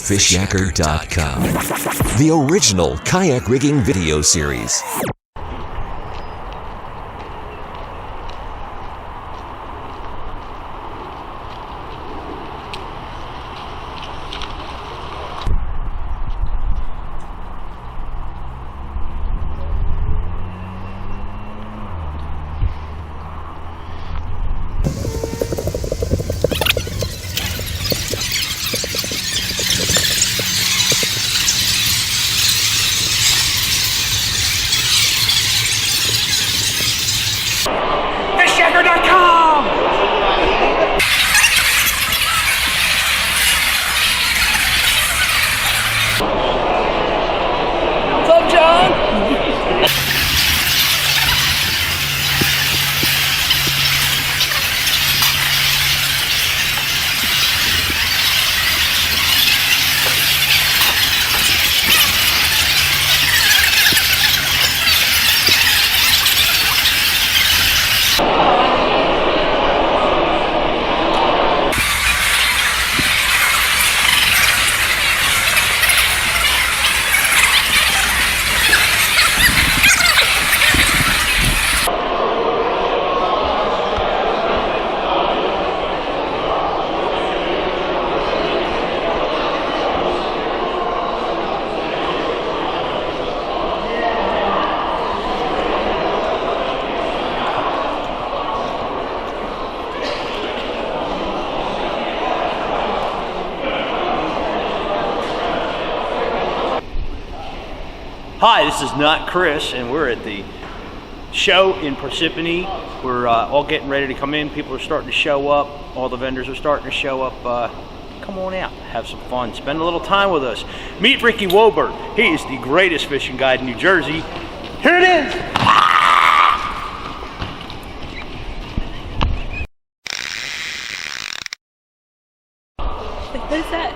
Fishyaker.com, the original kayak rigging video series. Fishyaker.com! What's up, John? Hi, this is not Chris, and we're at the show in Parsippany. We're all getting ready to come in. People are starting to show up. All the vendors are starting to show up. Come on out, have some fun, spend a little time with us. Meet Ricky Woberg. He is the greatest fishing guide in New Jersey. Here it is. What is that?